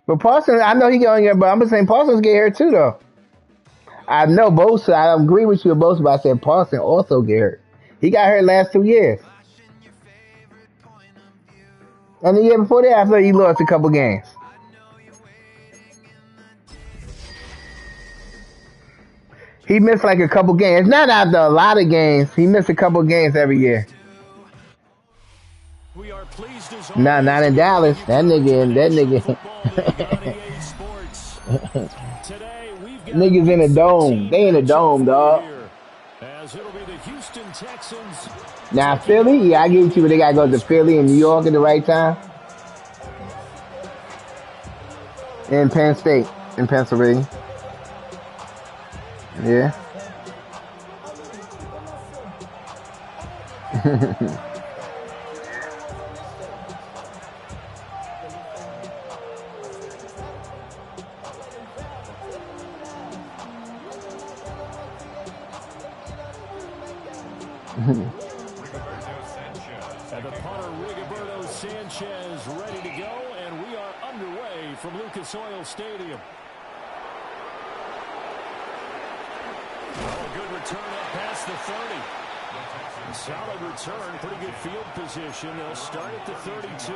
But Parsons, I know he going to get, but I'm saying Parsons get hurt too, though. I know both. I agree with you on both, but I said Parsons also get hurt. He got hurt last 2 years. And the year before that, I thought he lost a couple games. He missed like a couple games. Not after a lot of games. He missed a couple games every year. Nah, not in Dallas. That nigga. Niggas in the dome. They in the dome, dog. As it'll be the Houston Texans. Now Philly, yeah, I give it to you. They gotta go to Philly and New York at the right time. And Penn State in Pennsylvania. Yeah. And the punter, Rigoberto Sanchez, ready to go, and we are underway from Lucas Oil Stadium. Oh, good return up past the 30. Solid return, pretty good field position. They'll start at the 32.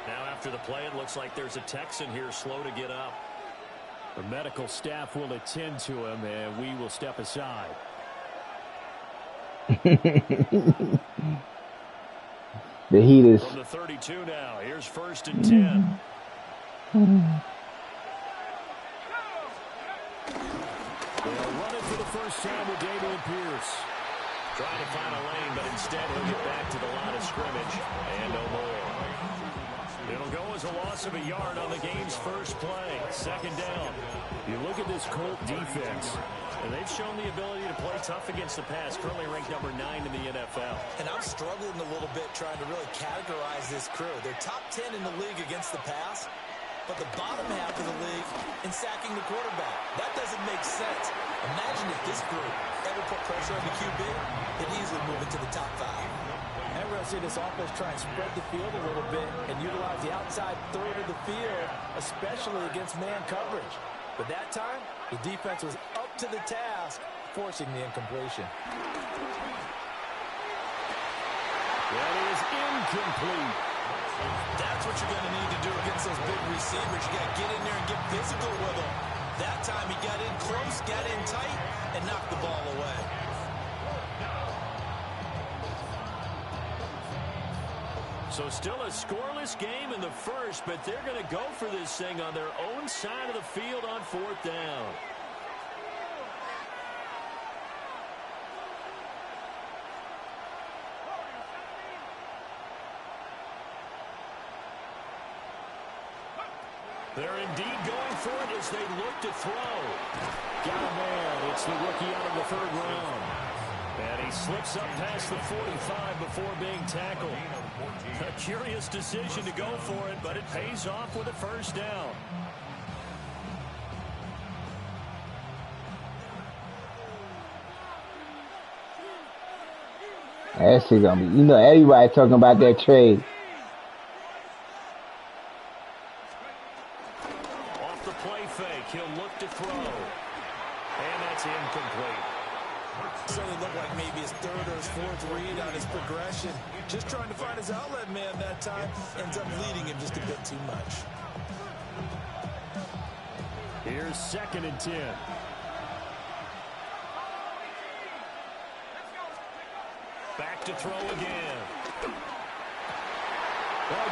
Now after the play, it looks like there's a Texan here slow to get up. The medical staff will attend to him, and we will step aside. The heat is from the 32 now. Here's 1st and 10. They'll run it for the first time with Dameon Pierce. Trying to find a lane, but instead he'll get back to the line of scrimmage. And no more. It'll go as a loss of a yard on the game's first play. 2nd down. You look at this Colt defense, and they've shown the ability to play tough against the pass, currently ranked number 9 in the NFL. And I'm struggling a little bit trying to really categorize this crew. They're top 10 in the league against the pass, but the bottom half of the league in sacking the quarterback. That doesn't make sense. Imagine if this group ever put pressure on the QB, they'd easily move into the top 5. And we're going to see this offense try and spread the field a little bit and utilize the outside third of the field, especially against man coverage. But that time, the defense was up to the task, forcing the incompletion. That is incomplete. That's what you're going to need to do against those big receivers. You got to get in there and get physical with them. That time he got in close, got in tight, and knocked the ball away. So still a scoreless game in the first, but they're going to go for this thing on their own side of the field on 4th down. They're indeed going for it as they look to throw. Got a man. It's the rookie out of the 3rd round. And he slips up past the 45 before being tackled. A curious decision to go for it, but it pays off with a 1st down. that shit gonna be. You know, everybody talking about that trade. Off the play fake, he'll look to throw. And that's incomplete. Certainly looked like maybe his 3rd or his 4th read on his progression. Just trying to find his outlet man that time. Ends up leading him just a bit too much. Here's 2nd and 10. Back to throw again.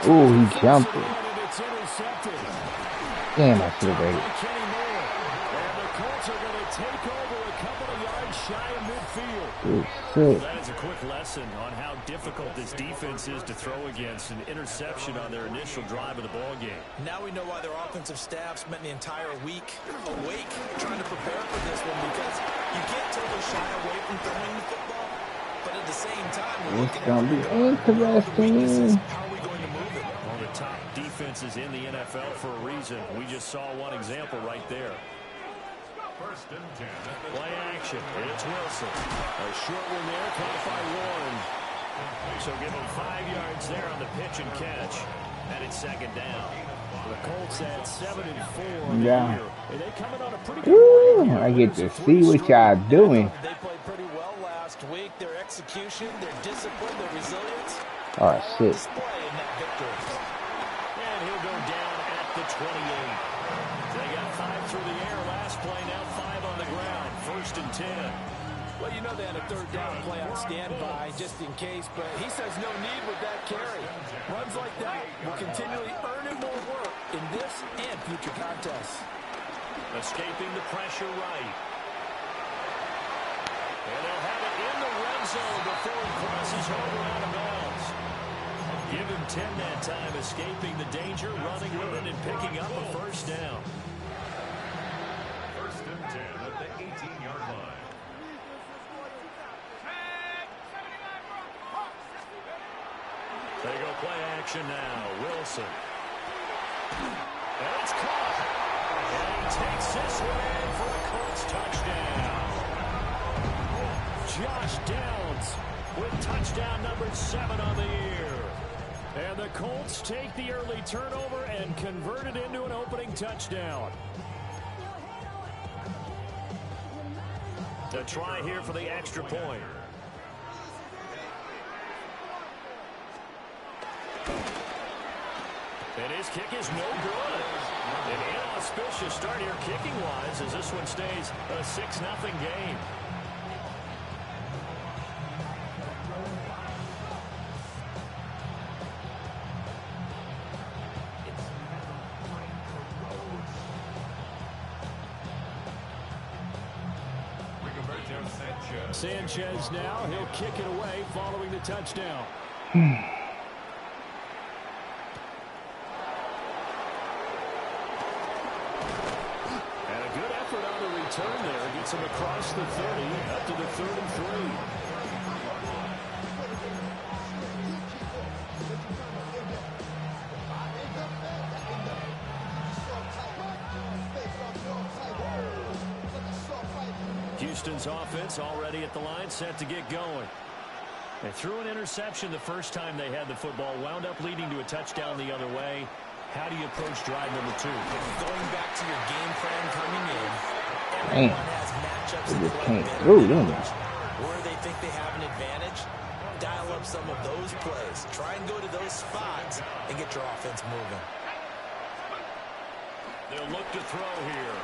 Ooh, he jumped it. It's intercepted. Damn, I should have waited. And the Colts are going to take over a couple of yards shy of midfield. Shit. That is a quick lesson on how difficult this defense is to throw against. An interception on their initial drive of the ball game. Now we know why their offensive staff spent the entire week awake trying to prepare for this one, because you can't totally shy away from throwing the football, but at the same time, It's gonna be interesting. how are we going to move it? One of the top defenses in the NFL for a reason. We just saw one example right there. 1st and 10. Play action. It's Wilson. A short one there, caught by Warren. So give him 5 yards there on the pitch and catch. And it's second down. The Colts at 7-4. Yeah. And they coming on a pretty good Woo, run here. I get to Losing see 3 what straight. y'all doing. They played pretty well last week. Their execution, their discipline, their resilience. Oh, shit. Display in that victory. And he'll go down at the 28. They got 5 through the air last play, now 5 on the ground. 1st and 10. Well, you know they had a 3rd down play on standby just in case, but he says no need with that carry. Runs like that will continually earn him more work in this and future contests. Escaping the pressure right. And they'll have it in the red zone before he crosses over out of bounds. Give him 10 that time, escaping the danger, running with it, and picking up a 1st down. 1st and 10 at the 18-yard line. They go play action now. Wilson. And it's caught. And he takes this one in for a Colts touchdown. Josh Downs with touchdown number 7 on the year. And the Colts take the early turnover and convert it into an opening touchdown. The try here for the extra point. And his kick is no good. An inauspicious start here kicking-wise as this one stays a 6-0 game. Sanchez now, he'll kick it away following the touchdown. Turn there, gets him across the 30, up to the 33. Houston's offense already at the line, set to get going. They threw an interception the first time they had the football, wound up leading to a touchdown the other way. How do you approach drive number 2? Going back to your game plan coming in. Damn. Everyone has matchups They in just play can't better through than them. others. Where they think they have an advantage, dial up some of those plays. Try and go to those spots and get your offense moving. They'll look to throw here.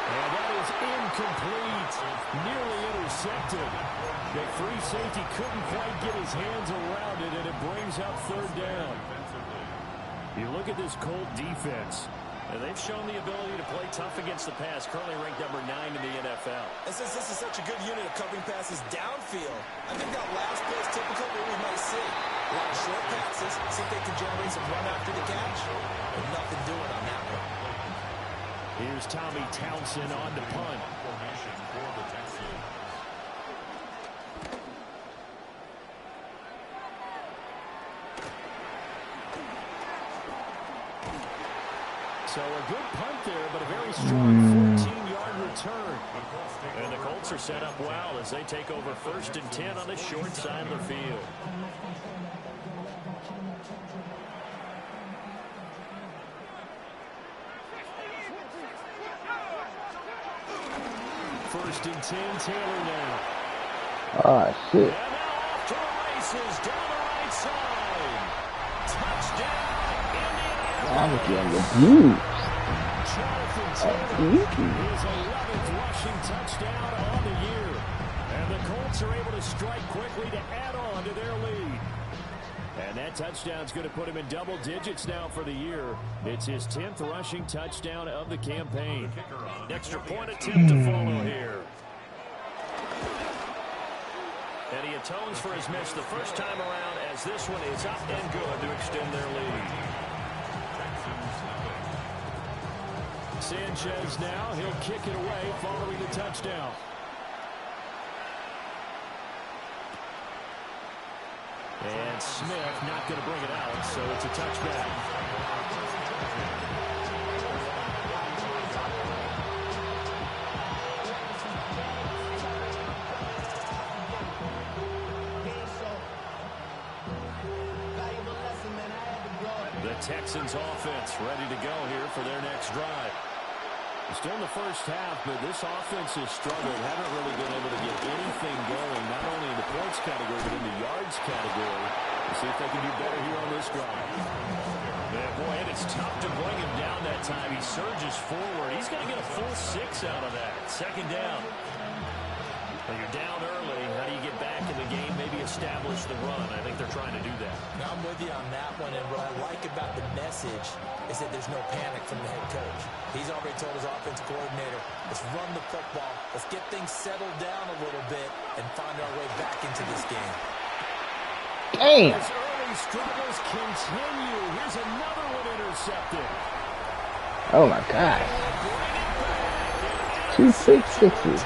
And that is incomplete. Nearly intercepted. The free safety couldn't quite get his hands around it, and it brings up 3rd down. You look at this Colt defense. And they've shown the ability to play tough against the pass, currently ranked number 9 in the NFL. And since this is such a good unit of covering passes downfield, I think that last play is typical of what we might see. A lot of short passes, see if they can generate some run after the catch, but nothing doing on that one. Here's Tommy Townsend on the punt. Formation for the Texans. So a good punt there, but a very strong 14-yard return. And the Colts are set up well as they take over 1st and 10 on the short side of the field. First and 10, Taylor now. Oh, shit. And now off to the races down the right side. Touchdown, Indianapolis. I'm getting abused. Jonathan Taylor, his 11th rushing touchdown on the year. And the Colts are able to strike quickly to add on to their lead. And that touchdown's going to put him in double digits now for the year. It's his 10th rushing touchdown of the campaign. Extra point attempt to follow here. And he atones for his miss the first time around as this one is up and good to extend their lead. Sanchez now, he'll kick it away following the touchdown. And Smith not going to bring it out, so it's a touchback. The Texans offense ready to go here for their next drive. Still in the first half, but this offense has struggled. Haven't really been able to get anything going, not only in the points category, but in the yards category. We'll see if they can do better here on this drive. Man, boy, and it's tough to bring him down that time. He surges forward. He's going to get a full 6 out of that. Second down. Well, you're down early. How do you get back in the game? Maybe establish the run. I think they're trying to do that. Now, I'm with you on that one, and what I like about the message is that there's no panic from the head coach. He's already told his offensive coordinator, let's run the football, let's get things settled down a little bit, and find our way back into this game. Damn. His early struggles continue. Here's another one intercepted. Oh my God. 2 6-6s.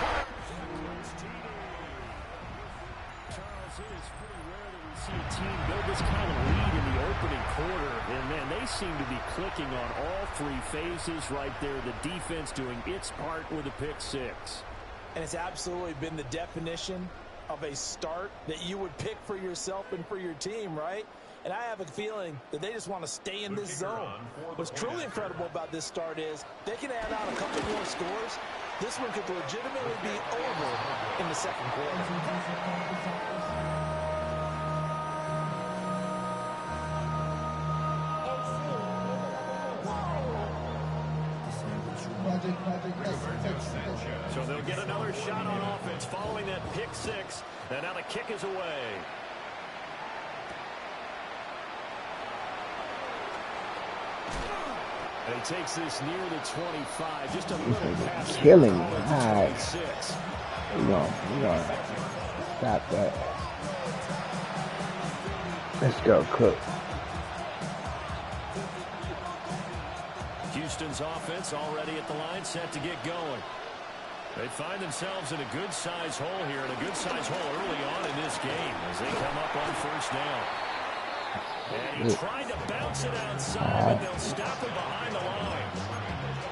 Seem to be clicking on all 3 phases right there. The defense doing its part with a pick 6. And it's absolutely been the definition of a start that you would pick for yourself and for your team, right? And I have a feeling that they just want to stay in this zone. What's truly incredible about this start is they can add on a couple more scores. This one could legitimately be over in the second quarter. So they'll get another shot on offense following that pick 6. And now the kick is away. And he takes this near the 25. Just a little pass. Killing me. All right. We're going to stop that. Let's go, Cook. Houston's offense already at the line, set to get going. They find themselves in a good-sized hole here, and a good-sized hole early on in this game as they come up on first down. And he tried to bounce it outside, but they'll stop him behind the line.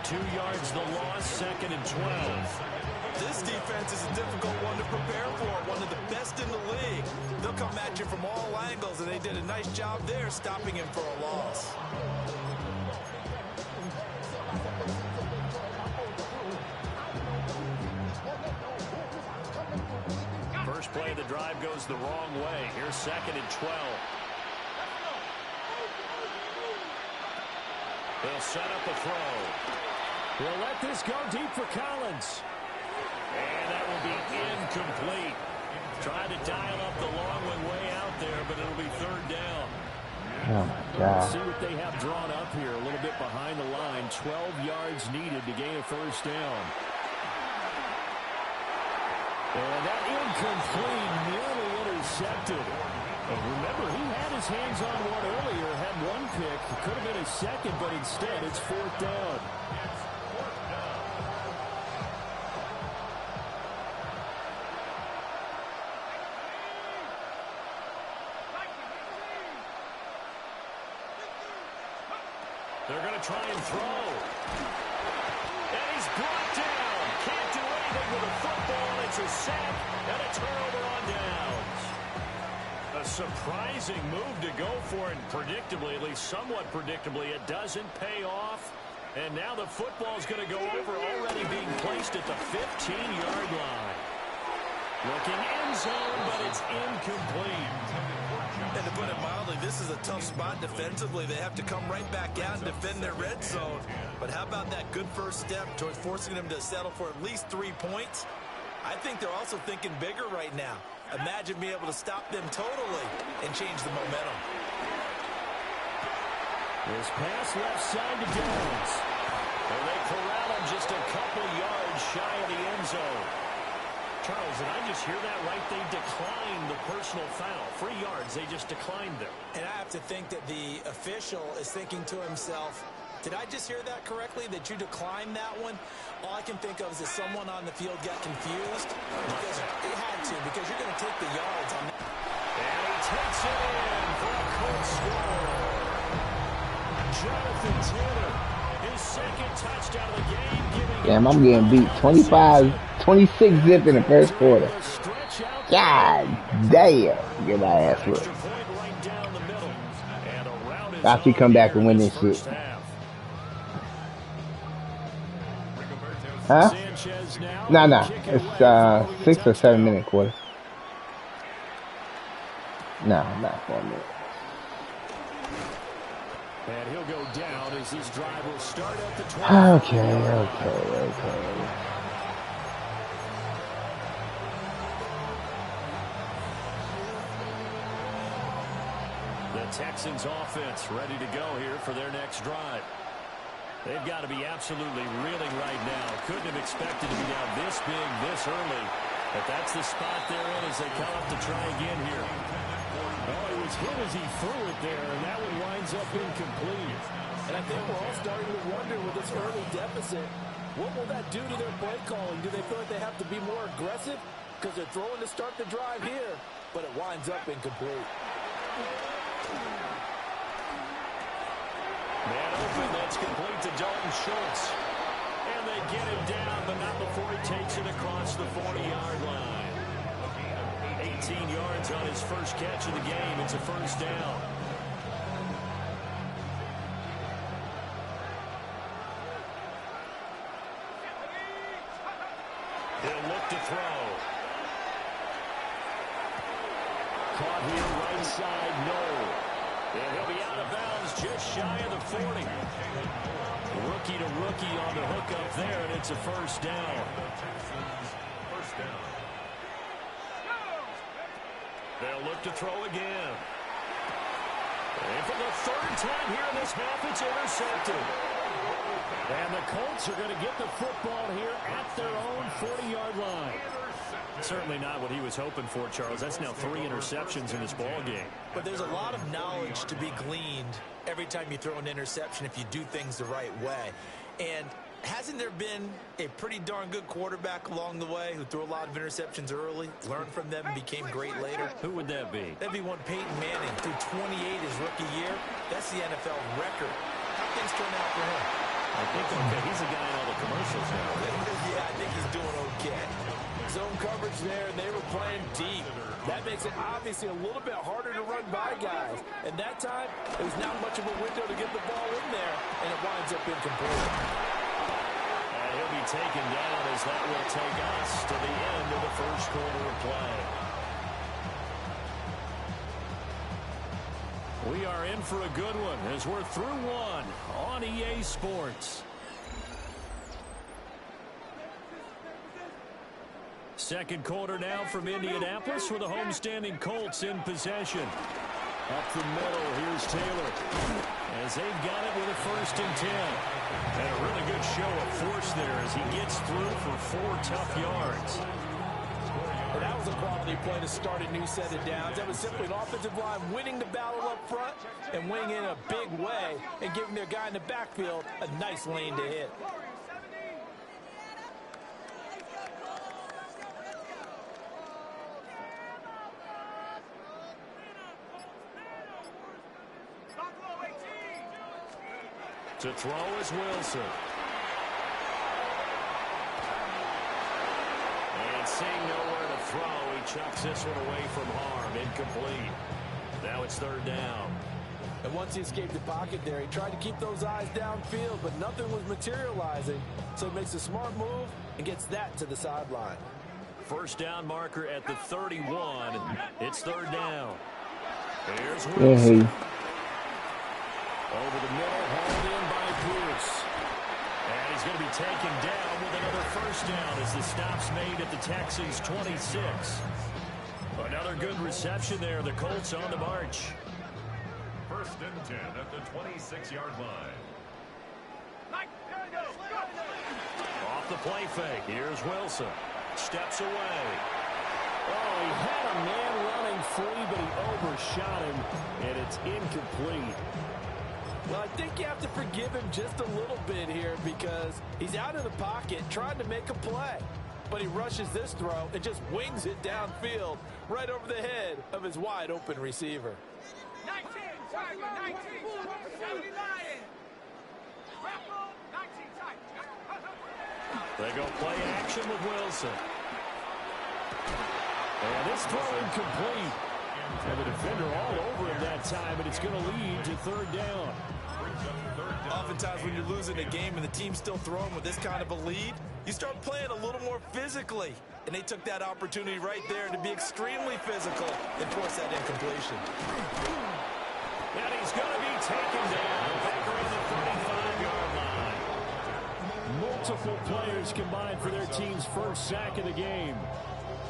2 yards the loss, 2nd and 12. This defense is a difficult one to prepare for, one of the best in the league. They'll come at you from all angles, and they did a nice job there stopping him for a loss. First play of the drive goes the wrong way. Here's 2nd and 12. They'll set up a throw. He'll let this go deep for Collins. And that will be incomplete. Tried to dial up the long one way out there, but it'll be 3rd down. Oh my God. Let's see what they have drawn up here. A little bit behind the line. 12 yards needed to gain a first down. And that incomplete, nearly intercepted. And remember, he had his hands on one earlier, had one pick. It could have been a second, but instead it's 4th down. They're going to try and throw. And he's brought down. Can't do anything with a football. It's a sack and a turnover on downs. A surprising move to go for, and predictably, at least somewhat predictably, it doesn't pay off. And now the football's going to go over, already being placed at the 15-yard line. Looking end zone, but it's incomplete. And to put it mildly, this is a tough spot defensively. They have to come right back out and defend their red zone. But how about that good first step towards forcing them to settle for at least 3 points? I think they're also thinking bigger right now. Imagine being able to stop them totally and change the momentum. This pass left side to Downs. And they corral him just a couple yards shy of the end zone. Charles, did I just hear that right? They declined the personal foul. 3 yards, they just declined them. And I have to think that the official is thinking to himself, did I just hear that correctly, that you declined that one? All I can think of is that someone on the field got confused. Because he had to, because you're going to take the yards on that. And he takes it in for a Colts score. Jonathan Taylor, his 2nd touchdown of the game. Damn, I'm getting beat 25-26 zip in the first quarter. God damn. Get my ass whipped. Right down the middle. And a route his After you own come back here and in win this this shit. first half. Huh? Sanchez now Nah, will nah. kick it It's away following the 6 or 7 touchdown. minute quarters. Nah, not 4 minutes. And he'll go down as this drive will start at the 25. Okay. The Texans offense ready to go here for their next drive. They've got to be absolutely reeling right now. Couldn't have expected to be down this big, this early. But that's the spot they're in as they come up to try again here. Oh, he was hit as he threw it there, and that one winds up incomplete. And I think we're all starting to wonder with this early deficit, what will that do to their play calling? Do they feel like they have to be more aggressive? Because they're throwing to start the drive here, but it winds up incomplete. Man open, that's complete to Dalton Schultz. And they get him down, but not before he takes it across the 40-yard line. 18 yards on his first catch of the game. It's a first down. He'll look to throw. Caught here right side, no. And he'll be out of bounds just shy of the 40. Rookie to rookie on the hook up there, and it's a first down. First down. They'll look to throw again. And for the third time here in this half, it's intercepted. And the Colts are going to get the football here at their own 40-yard line. Certainly not what he was hoping for, Charles. That's now 3 interceptions in this ball game. But there's a lot of knowledge to be gleaned every time you throw an interception if you do things the right way. And hasn't there been a pretty darn good quarterback along the way who threw a lot of interceptions early, learned from them, and became great later? Who would that be? That'd be one Peyton Manning threw 28 his rookie year. That's the NFL record. How things turn out for him? I think okay. He's a guy in all the commercials now. Yeah, I think he's doing okay. Zone coverage there, and they were playing deep. That makes it obviously a little bit harder to run by guys. And that time, it was not much of a window to get the ball in there, and it winds up incomplete. And he'll be taken down as that will take us to the end of the first quarter of play. We are in for a good one as we're through one on EA Sports. Second quarter now from Indianapolis with the homestanding Colts in possession. Up the middle, here's Taylor. As they've got it with a 1st and 10. And a really good show of force there as he gets through for 4 tough yards. And that was a quality play to start a new set of downs. That was simply an offensive line winning the battle up front and winning in a big way and giving their guy in the backfield a nice lane to hit. To throw is Wilson. And seeing nowhere to throw, he chucks this one away from harm. Incomplete. Now it's 3rd down. And once he escaped the pocket there, he tried to keep those eyes downfield, but nothing was materializing. So he makes a smart move and gets that to the sideline. First down marker at the 31. It's 3rd down. Here's Yeah, Wilson. hey. Over the middle, hauled in by Pierce. And he's going to be taken down with another first down as the stop's made at the Texans' 26. Another good reception there. The Colts on the march. 1st and 10 at the 26-yard line. Off the play fake. Here's Wilson. Steps away. Oh, he had a man running free, but he overshot him, and it's incomplete. Well, I think you have to forgive him just a little bit here because he's out of the pocket trying to make a play. But he rushes this throw and just wings it downfield right over the head of his wide-open receiver. 19, Tiger, 19, 79. Grapple, 19, Tiger. They go play action with Wilson. And this throw incomplete. And the defender all over him that time, and it's going to lead to third down. Oftentimes when you're losing a game and the team's still throwing with this kind of a lead, you start playing a little more physically. And they took that opportunity right there to be extremely physical and force that incompletion. And he's going to be taken down back around the 35-yard line. Multiple players combined for their team's first sack of the game.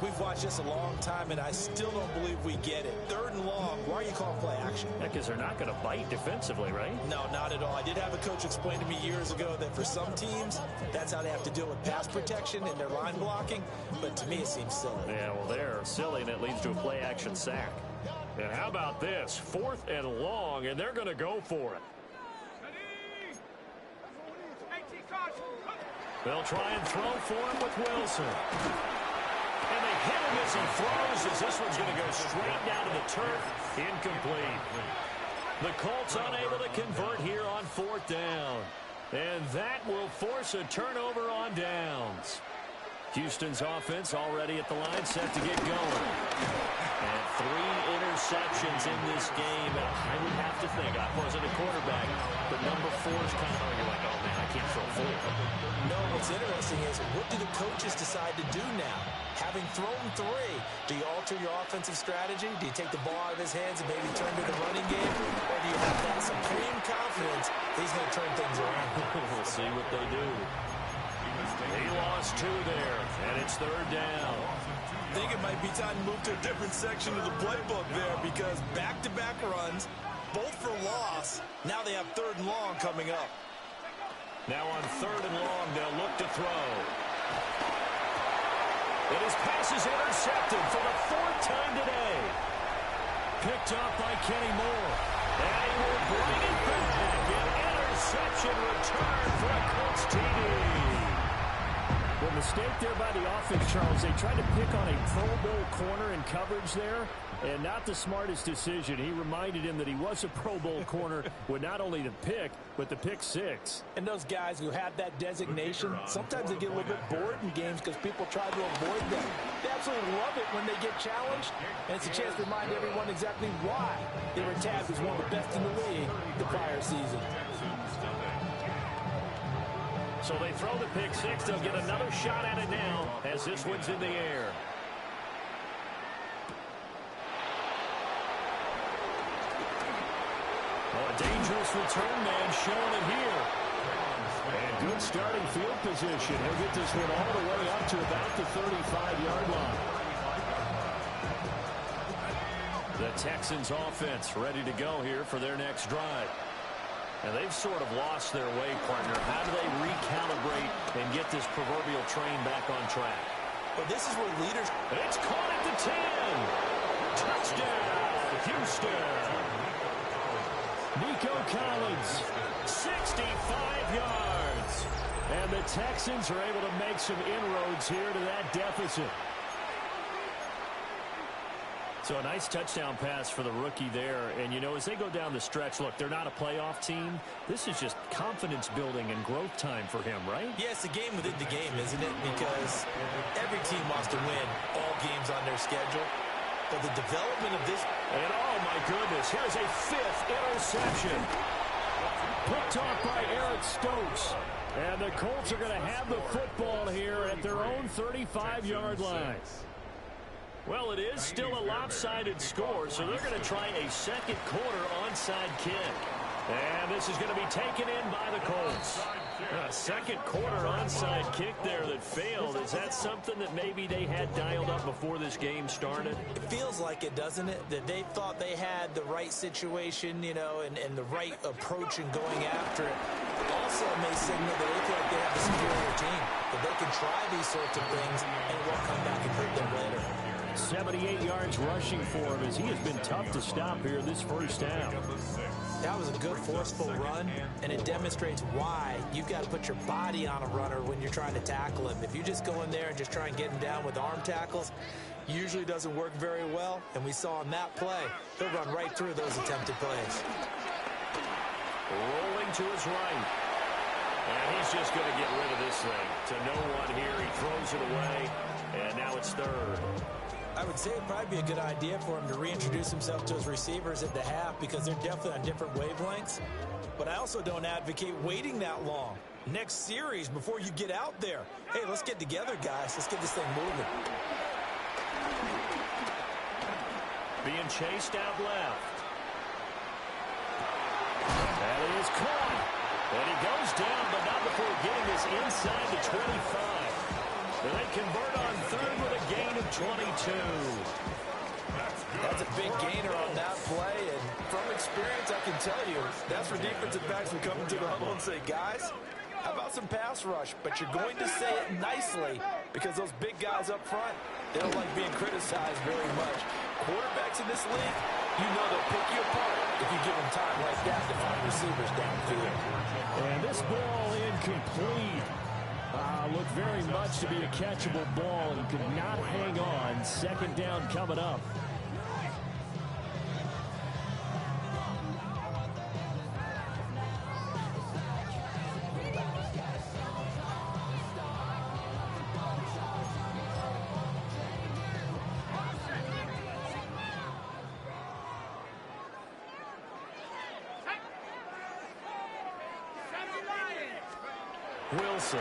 We've watched this a long time, and I still don't believe we get it. Third and long, why are you calling play action? Because they're not going to bite defensively, right? No, not at all. I did have a coach explain to me years ago that for some teams, that's how they have to deal with pass protection and their line blocking. But to me, it seems silly. Yeah, well, they're silly, and it leads to a play action sack. And how about this? 4th and long, and they're going to go for it. They'll try and throw for him with Wilson. And they hit him as he throws, as this one's going to go straight down to the turf. Incomplete. The Colts unable to convert here on 4th down. And that will force a turnover on downs. Houston's offense already at the line, set to get going. And 3 interceptions in this game. I would have to think, I wasn't a quarterback, but number 4 is kind of, you're like, oh man, I can't throw 4. No, what's interesting is, what do the coaches decide to do now? Having thrown 3, do you alter your offensive strategy? Do you take the ball out of his hands and maybe turn to the running game? Or do you have that supreme confidence he's going to turn things around? We'll see what they do. He lost 2 there, and it's 3rd down. I think it might be time to move to a different section of the playbook there, because back-to-back runs, both for loss. Now they have 3rd and long coming up. Now on 3rd and long, they'll look to throw. And his pass is intercepted for the 4th time today. Picked up by Kenny Moore. And he will bring it back. An interception return for a Colts TD. The mistake there by the offense, Charles, they tried to pick on a Pro Bowl corner in coverage there, and not the smartest decision. He reminded him that he was a Pro Bowl corner with not only the pick, but the pick 6. And those guys who have that designation, sometimes they get a little bit bored in games because people try to avoid them. They absolutely love it when they get challenged, and it's a chance to remind everyone exactly why they were tagged as one of the best in the league the prior season. So they throw the pick 6. They'll get another shot at it now as this one's in the air. Oh, a dangerous return man showing it here. And good starting field position. He'll get this one all the way up to about the 35-yard line. The Texans offense ready to go here for their next drive. And they've sort of lost their way, partner. How do they recalibrate and get this proverbial train back on track? Well, this is where leaders... And it's caught at the 10. Touchdown, Houston. Nico Collins, 65 yards. And the Texans are able to make some inroads here to that deficit. So a nice touchdown pass for the rookie there. And, you know, as they go down the stretch, look, they're not a playoff team. This is just confidence building and growth time for him, right? Yeah, it's a game within the game, isn't it? Because every team wants to win all games on their schedule. But the development of this... And, oh, my goodness, here's a 5th interception. Picked off by Eric Stokes. And the Colts are going to have the football here at their own 35-yard line. Well, it is still a lopsided score, so they're going to try a second quarter onside kick. And this is going to be taken in by the Colts. A second quarter onside kick there that failed. Is that something that maybe they had dialed up before this game started? It feels like it, doesn't it? That they thought they had the right situation, you know, and the right approach in going after it. Also, it may signal that they feel like they have the superior team, that they can try these sorts of things and it won't come back and hurt them later. 78 yards rushing for him as he has been tough to stop here this first half. That was a good forceful run, and it demonstrates why you've got to put your body on a runner when you're trying to tackle him. If you just go in there and just try and get him down with arm tackles, usually doesn't work very well, and we saw in that play, he'll run right through those attempted plays. Rolling to his right. And he's just going to get rid of this thing. To no one here. He throws it away, and now it's 3rd. I would say it'd probably be a good idea for him to reintroduce himself to his receivers at the half because they're definitely on different wavelengths. But I also don't advocate waiting that long. Next series before you get out there. Hey, let's get together, guys. Let's get this thing moving. Being chased out left. That is caught. And he goes down, but not before getting this inside the 25. And they convert on third with a gain of 22. That's a big gainer on that play, and from experience, I can tell you, that's where defensive backs will come into the huddle and say, guys, how about some pass rush? But you're going to say it nicely because those big guys up front, they don't like being criticized very much. Quarterbacks in this league, you know they'll pick you apart if you give them time like that to find receivers downfield. And this ball incomplete. Looked very much to be a catchable ball. He could not hang on. Second down coming up. Wilson.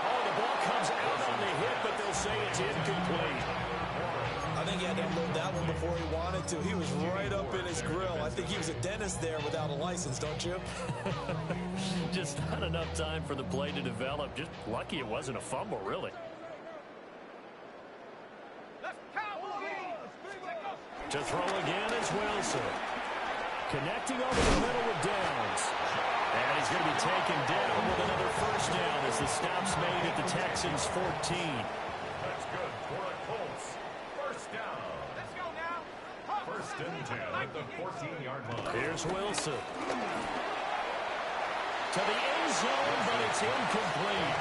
Oh, the ball comes out on the hit, but they'll say it's incomplete. I think he had to unload that one before he wanted to. He was right up in his grill. I think he was a dentist there without a license, don't you? Just not enough time for the play to develop. Just lucky it wasn't a fumble, really. To throw again is Wilson. Connecting over the middle with Downs. And he's going to be taken down with another first down as the stop's made at the Texans' 14. That's good for the Colts. First down. Let's go now. First and 10 at the 14-yard line. Here's Wilson. To the end zone, but it's incomplete.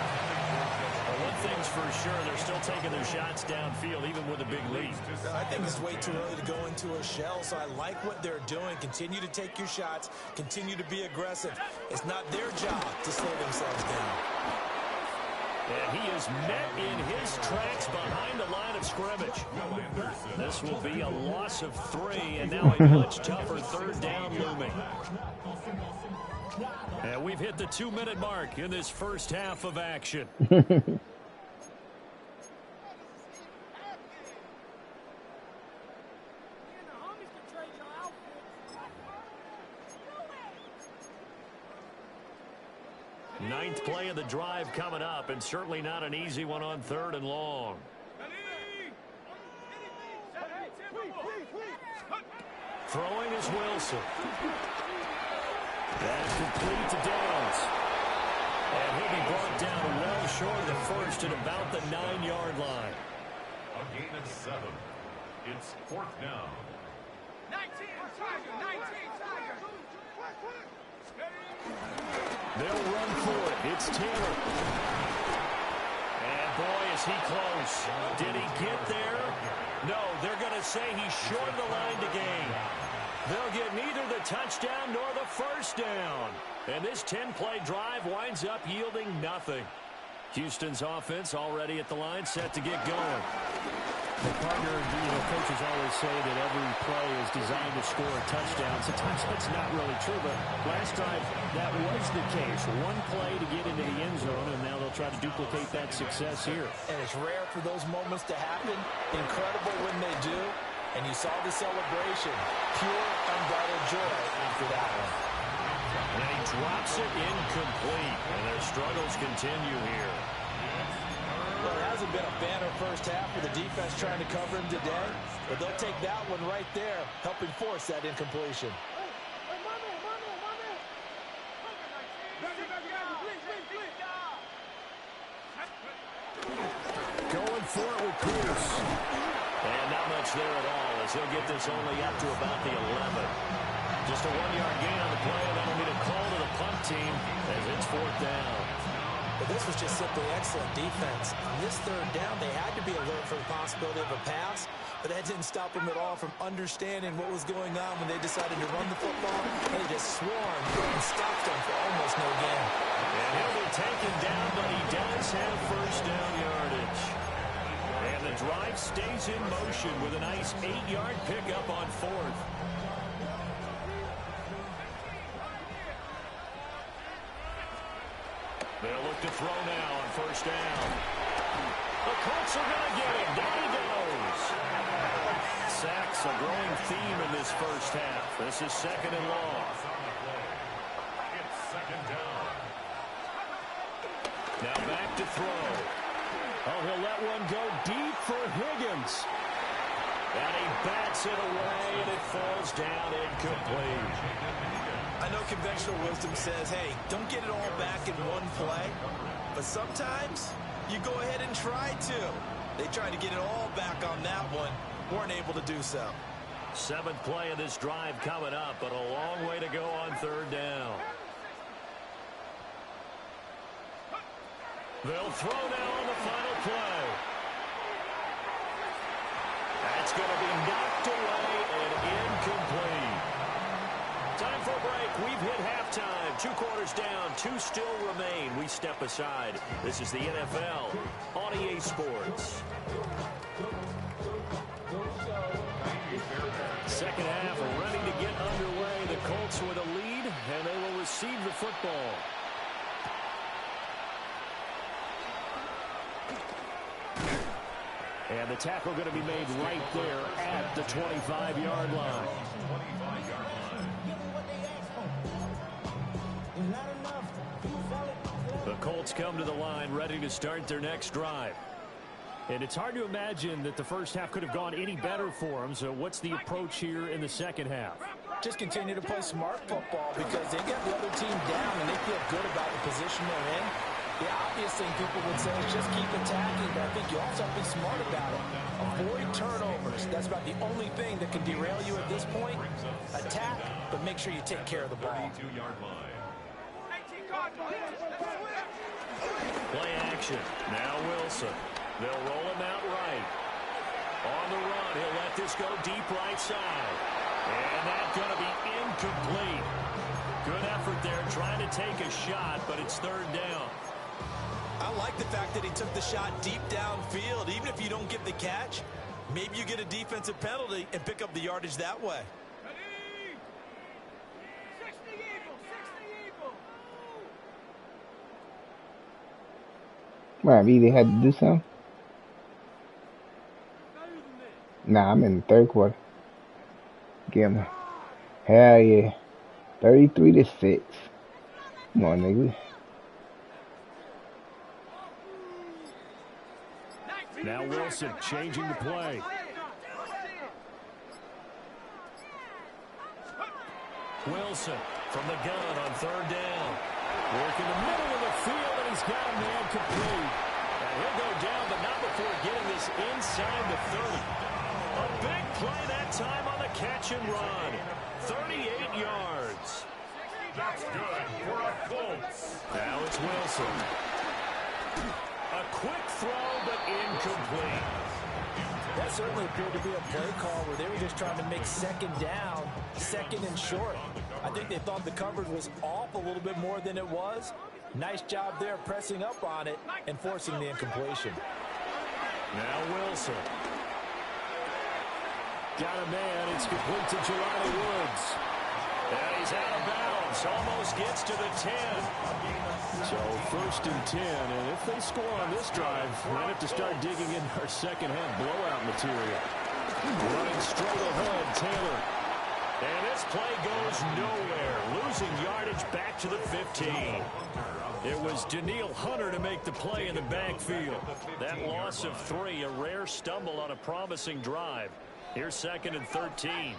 Well, one thing's for sure, they're still taking their shots downfield, even with a big lead. I think it's way too early to go into a shell, so I like what they're doing. Continue to take your shots. Continue to be aggressive. It's not their job to slow themselves down. And he is met in his tracks behind the line of scrimmage. This will be a loss of 3, and now a much tougher third down looming. And we've hit the 2-minute mark in this first half of action. Ninth play of the drive coming up, and certainly not an easy one on third and long. Throwing is Wilson. That's complete to Downs. And he'll be brought down well short of the first at about the 9-yard line. A gain of 7. It's fourth down. 19, Tiger, 19, Tiger. They'll run for it. It's Taylor. And boy, is he close. Did he get there? No, they're going to say he's short of the line to gain. They'll get neither the touchdown nor the first down. And this 10-play drive winds up yielding nothing. Houston's offense already at the line, set to get going. The partner, coaches always say that every play is designed to score a touchdown. Sometimes that's not really true, but last drive, that was the case. One play to get into the end zone, and now they'll try to duplicate that success here. And it's rare for those moments to happen. Incredible when they do. And you saw the celebration. Pure, unbridled joy after that one. And he drops it incomplete. And their struggles continue here. Well, it hasn't been a banner first half with the defense trying to cover him today. But they'll take that one right there, helping force that incompletion. Going for it with Pierce. And not much there at all as he'll get this only up to about the 11. Just a 1-yard gain on the play, and that'll be a call to the punt team as it's fourth down. But this was just simply excellent defense. On this third down, they had to be alert for the possibility of a pass, but that didn't stop them at all from understanding what was going on when they decided to run the football. They just swarmed and stopped them for almost no gain. And he'll be taken down, but he does have first down yardage. the drive stays in motion with a nice 8-yard pickup on 4th. They'll look to throw now on 1st down. The Colts are going to get him. Down he goes. Sacks a growing theme in this first half. This is 2nd and long. It's 2nd down. Now back to throw. Oh, he'll let one go deep for Higgins. And he bats it away, and it falls down incomplete. I know conventional wisdom says, hey, don't get it all back in one play. But sometimes you go ahead and try to. They tried to get it all back on that one. Weren't able to do so. 7th play of this drive coming up, but a long way to go on 3rd down. They'll throw now on the final play. That's going to be knocked away and incomplete. Time for a break. We've hit halftime. 2 quarters down. 2 still remain. We step aside. This is the NFL on EA Sports. Second half ready to get underway. The Colts with a lead, and they will receive the football. And the tackle going to be made right there at the 25-yard line. The Colts come to the line ready to start their next drive. And it's hard to imagine that the first half could have gone any better for them. So what's the approach here in the second half? Just continue to play smart football because they got the other team down and they feel good about the position they're in. The obvious thing people would say is just keep attacking, but I think you also have to be smart about it. Avoid turnovers. That's about the only thing that can derail you at this point. Attack, but make sure you take care of the ball. 32-yard line. Play action. Now Wilson. They'll roll him out right. On the run, he'll let this go deep right side. And that's going to be incomplete. Good effort there trying to take a shot, but it's 3rd down. I like the fact that he took the shot deep downfield. Even if you don't get the catch, maybe you get a defensive penalty and pick up the yardage that way. Right, we either had to do something. Nah, I'm in the 3rd quarter. Give me. Hell yeah. 33-6. Come on, nigga. Now Wilson changing the play. Wilson from the gun on 3rd down. Working the middle of the field, and he's got a man complete. And he'll go down, but not before getting this inside the 30. A big play that time on the catch and run. 38 yards. That's good for a Colts. Now it's Wilson. A quick throw, but incomplete. That certainly appeared to be a play call where they were just trying to make 2nd down, 2nd and short. I think they thought the coverage was off a little bit more than it was. Nice job there pressing up on it and forcing the incompletion. Now Wilson. Got a man. It's complete to Jelani Woods. And he's out of bounds. Almost gets to the 10. So 1st and 10. And if they score on this drive, we might have to start digging in our second half blowout material. Running straight ahead, Taylor. And this play goes nowhere. Losing yardage back to the 15. It was Daniil Hunter to make the play in the backfield. That loss of 3, a rare stumble on a promising drive. Here's 2nd and 13.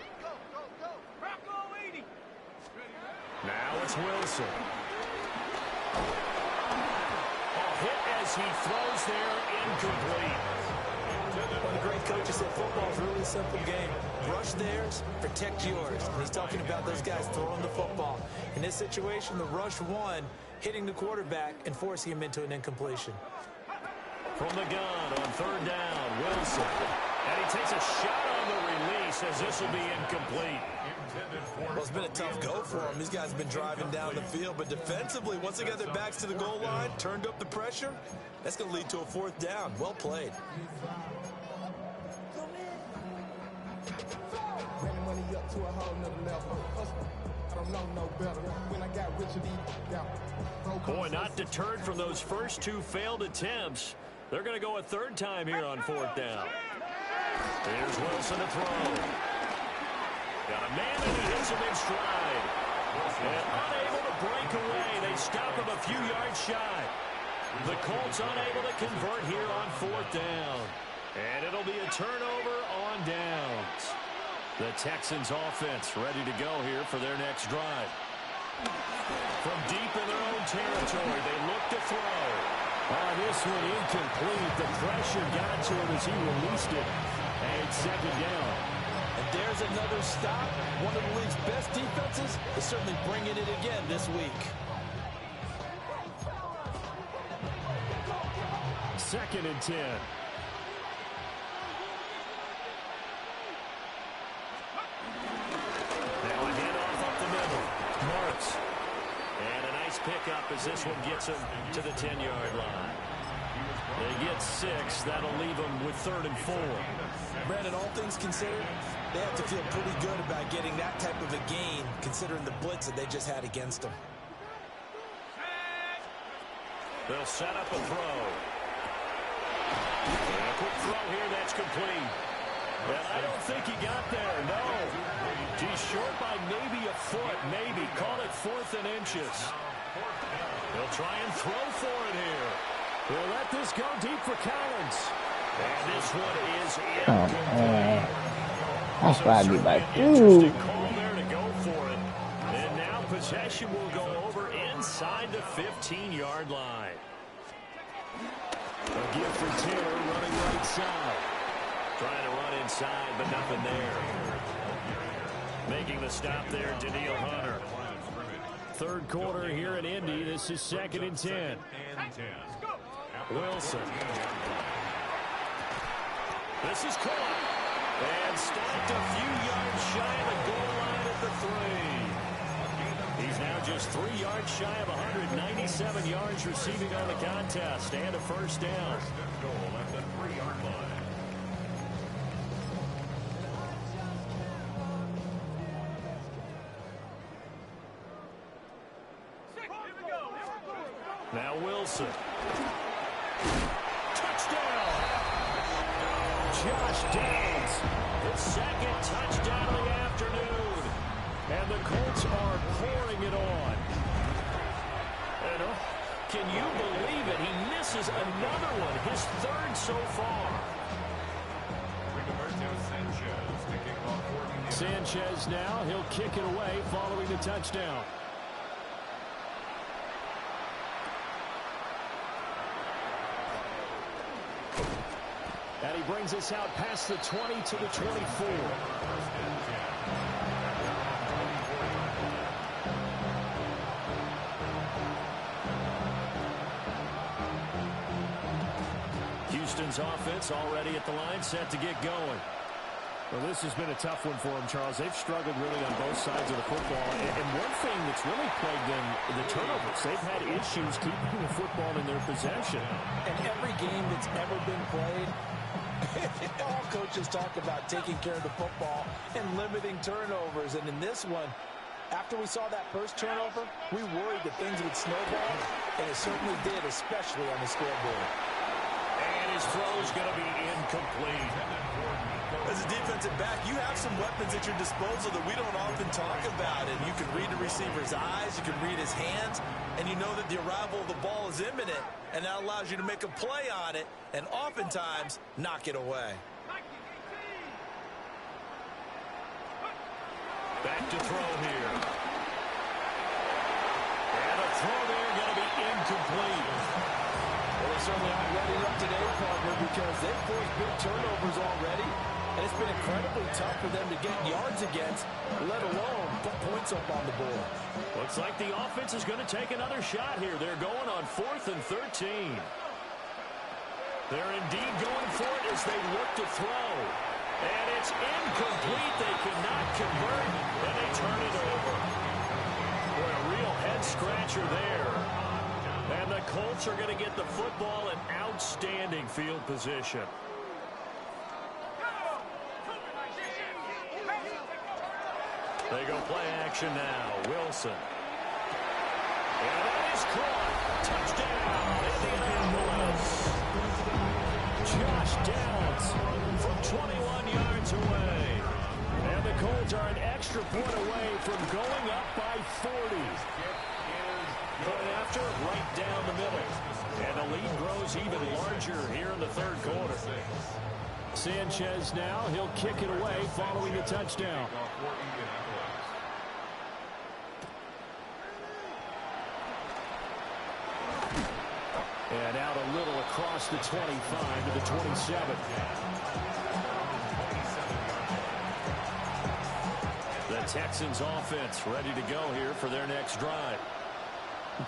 Now it's Wilson. A hit as he throws there, incomplete. One of the great coaches said football is a really simple game. Rush theirs, protect yours. And he's talking about those guys throwing the football. In this situation, the rush one, hitting the quarterback and forcing him into an incompletion. From the gun on 3rd down, Wilson. And he takes a shot on the release as this will be incomplete. Well, it's been a tough go for them. These guys have been driving down the field, but defensively, once they got their backs to the goal line, turned up the pressure, that's going to lead to a 4th down. Well played. me up to a whole nother level. I don't know no better. When I got rich and Boy, not deterred from those first two failed attempts. They're going to go a third time here on fourth down. Here's Wilson to throw. Got a man and he hits him in stride. And unable to break away. They stop him a few yards shy. The Colts unable to convert here on fourth down. And it'll be a turnover on downs. The Texans offense ready to go here for their next drive. From deep in their own territory, they look to throw. This one incomplete. The pressure got to him as he released it. And it's second down. And there's another stop. One of the league's best defenses is certainly bringing it again this week. Second and 10. Now a handoff up the middle. Morris. And a nice pickup as this one gets him to the 10-yard line. They get 6. That'll leave them with 3rd and 4. Brandon, all things considered, they have to feel pretty good about getting that type of a gain, considering the blitz that they just had against them. They'll set up a throw. And a quick throw here that's complete. And I don't think he got there, no. He's short by maybe a foot, maybe. Call it 4th and inches. They'll try and throw for it here. They'll let this go deep for Collins. And this one is incomplete. That's why I get back. Interesting call there to go for it. And now possession will go over inside the 15-yard line. A gift for Taylor running right side. Trying to run inside, but nothing there. Making the stop there, Daniil Hunter. Third quarter here in Indy. This is 2nd and 10. Wilson. This is caught. And stopped a few yards shy of the goal line at the 3. He's now just 3 yards shy of 197 yards receiving on the contest. And a first down. Goal at the 3-yard line. Now Wilson. Touchdown! Josh Downs, his second touchdown of the afternoon. And the Colts are pouring it on. And can you believe it? He misses another one, his 3rd so far. Sanchez now, he'll kick it away following the touchdown. And he brings us out past the 20 to the 24. Houston's offense already at the line, set to get going. Well, this has been a tough one for them, Charles. They've struggled really on both sides of the football. And one thing that's really plagued them, the turnovers. They've had issues keeping the football in their possession. And every game that's ever been played, all coaches talk about taking care of the football and limiting turnovers. And in this one, after we saw that first turnover, we worried that things would snowball, and it certainly did, especially on the scoreboard. And his throw is going to be incomplete. As a defensive back, you have some weapons at your disposal that we don't often talk about. And you can read the receiver's eyes, you can read his hands, and you know that the arrival of the ball is imminent, and that allows you to make a play on it and oftentimes knock it away. Back to throw here. And a throw there going to be incomplete. Well, they certainly aren't ready up today, partner, because they've forced big turnovers already. And it's been incredibly tough for them to get yards against, let alone put points up on the board. Looks like the offense is going to take another shot here. They're going on 4th and 13. They're indeed going for it as they look to throw. And it's incomplete. They cannot convert, and they turn it over. Boy, a real head-scratcher there. And the Colts are going to get the football in outstanding field position. They go play action now. Wilson. And that is caught. Touchdown, Indianapolis. Josh Downs from 21 yards away. And the Colts are an extra point away from going up by 40. Going after right down the middle. And the lead grows even larger here in the third quarter. Sanchez now. He'll kick it away following the touchdown. And out a little across the 25 to the 27. The Texans offense ready to go here for their next drive.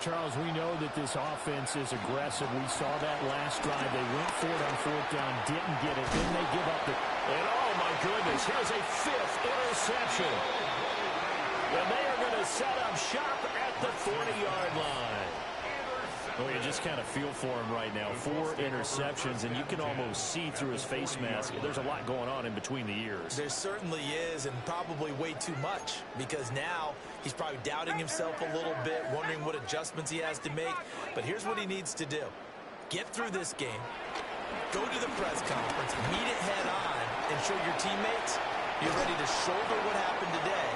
Charles, we know that this offense is aggressive. We saw that last drive. They went for it on fourth down, didn't get it. Then they give up the... And oh, my goodness, here's a fifth interception. And they are going to set up shop at the 40-yard line. Oh, you just kind of feel for him right now. 4 interceptions, and you can almost see through his face mask. There's a lot going on in between the ears. There certainly is, and probably way too much, because now he's probably doubting himself a little bit, wondering what adjustments he has to make. But here's what he needs to do. Get through this game, go to the press conference, meet it head on, and show your teammates you're ready to shoulder what happened today,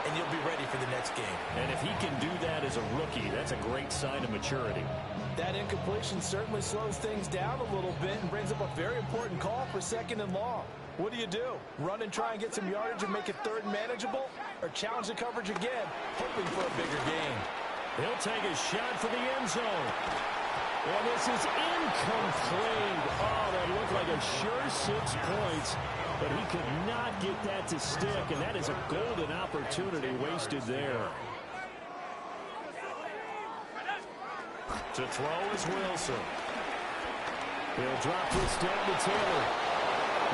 and you'll be ready for the next game. And if he can do that as a rookie, that's a great sign of maturity. That incompletion certainly slows things down a little bit and brings up a very important call for 2nd and long. What do? Run and try and get some yardage and make it 3rd and manageable? Or challenge the coverage again, hoping for a bigger gain? He'll take a shot for the end zone. And this is incomplete. Oh, that looked like a sure 6 points. But he could not get that to stick, and that is a golden opportunity wasted there. To throw is Wilson. He'll drop this down to Taylor.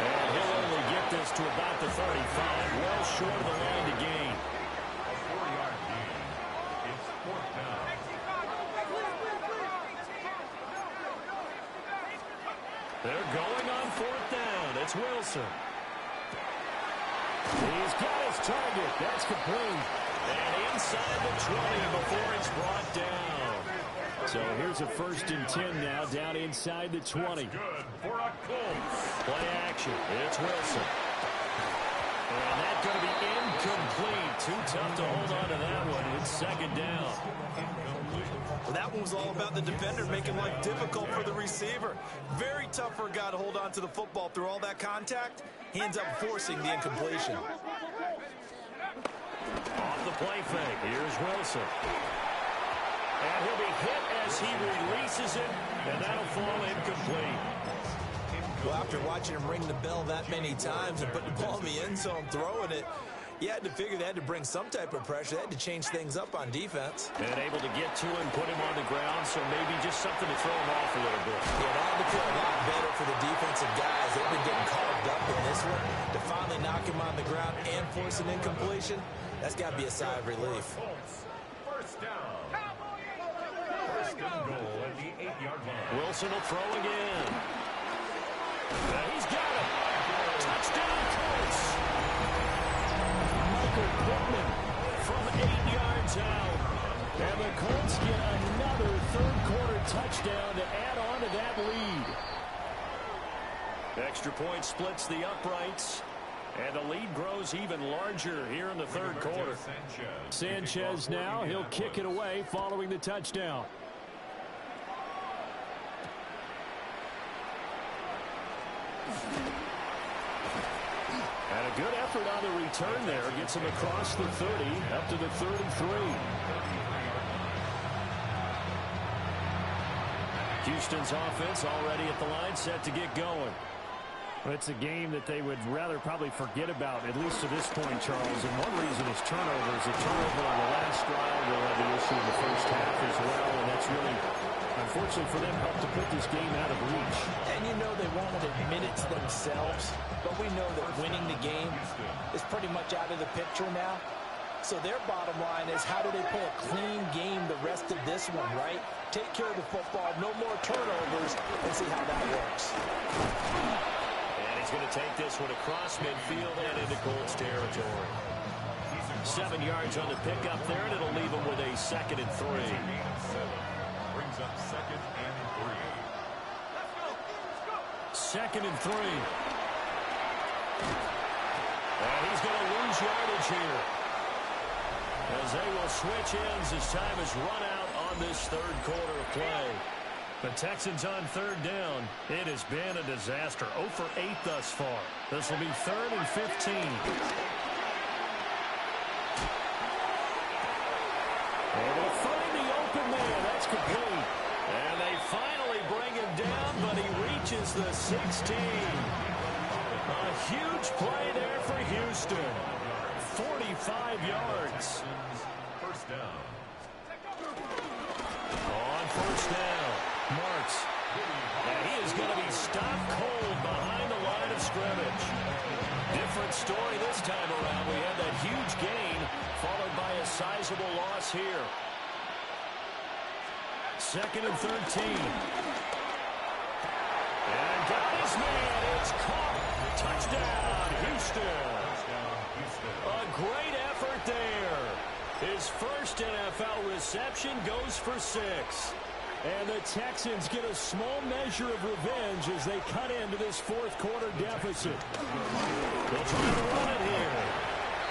And he'll only get this to about the 35. Well short of the line to gain. A 4-yard gain. It's 4th down. They're going on 4th down. It's Wilson. He's got his target. That's complete. And inside the 20 before it's brought down. So here's a 1st and 10 now, down inside the 20. Good for a Colts. Play action. It's Wilson. And that's going to be incomplete. Too tough to hold on to that one. It's 2nd down. Well, that one was all about the defender making life difficult for the receiver. Very tough for a guy to hold on to the football through all that contact. He ends up forcing the incompletion. Off the play fake. Here's Wilson. And he'll be hit as he releases it, and that'll fall incomplete. Well, after watching him ring the bell that many times and put the ball in the end zone, throwing it, you had to figure they had to bring some type of pressure. They had to change things up on defense. And able to get to him, put him on the ground, so maybe just something to throw him off a little bit. Yeah, that had to feel a lot better for the defensive guys. They've been getting carved up in this one. To finally knock him on the ground and force an incompletion, that's got to be a sigh of relief. Colts. 1st down. 1st and goal at the 8-yard line. Wilson will throw again. He's got it. Touchdown, Colts. Michael Pittman from 8 yards out. And the Colts get another 3rd quarter touchdown to add on to that lead. Extra point splits the uprights. And the lead grows even larger here in the 3rd quarter. Sanchez now. He'll kick it away following the touchdown. And a good effort on the return there. Gets him across the 30, up to the 33. Houston's offense already at the line, set to get going. It's a game that they would rather probably forget about, at least to this point, Charles. And one reason is turnovers. A turnover on the last drive will have the issue in the first half as well. And that's really, unfortunately for them, helped to put this game out of reach. And you know they won't admit it to themselves, but we know that winning the game is pretty much out of the picture now. So their bottom line is, how do they play a clean game the rest of this one, right? Take care of the football, no more turnovers, and see how that works. And he's going to take this one across midfield and into Colts territory. 7 yards on the pickup there, and it'll leave them with a 2nd and 3. Brings up 2nd and 3. 2nd and 3. And he's going to lose yardage here, as they will switch ends as time is run out on this 3rd quarter of play. The Texans on 3rd down. It has been a disaster. 0 for 8 thus far. This will be 3rd and 15. And they'll find the open man. That's complete. And they finally bring him down, but he reaches the 16. A huge play there for Houston. 45 yards. First down. On first down, Marks. And he is going to be stopped cold behind the line of scrimmage. Different story this time around. We had that huge gain, followed by a sizable loss here. 2nd and 13. And got his man. It's caught. Touchdown, Houston. A great effort there. His first NFL reception goes for 6. And the Texans get a small measure of revenge as they cut into this 4th quarter deficit. They'll try to run it here.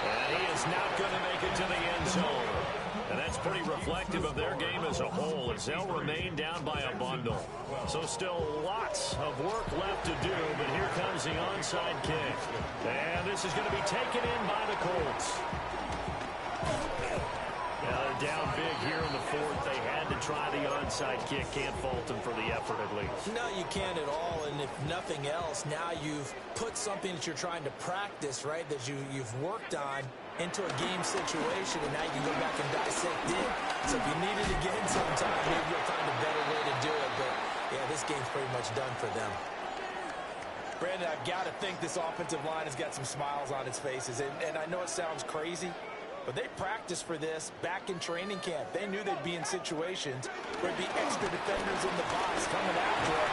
And he is not going to make it to the end zone. And that's pretty reflective of their game as a whole, as they'll remain down by a bundle. So still lots of work left to do, but here comes the onside kick. And this is going to be taken in by the Colts. They're down big here in the 4th. They had to try the onside kick. Can't fault them for the effort, at least. No, you can't at all. And if nothing else, now you've put something that you're trying to practice, right, that you've worked on into a game situation, and now you can go back and dissect it. So if you need it again sometime, maybe you'll find a better way to do it. But, yeah, this game's pretty much done for them. Brandon, I've got to think this offensive line has got some smiles on its faces. And I know it sounds crazy, but they practiced for this back in training camp. They knew they'd be in situations where there'd be extra defenders in the box coming after them,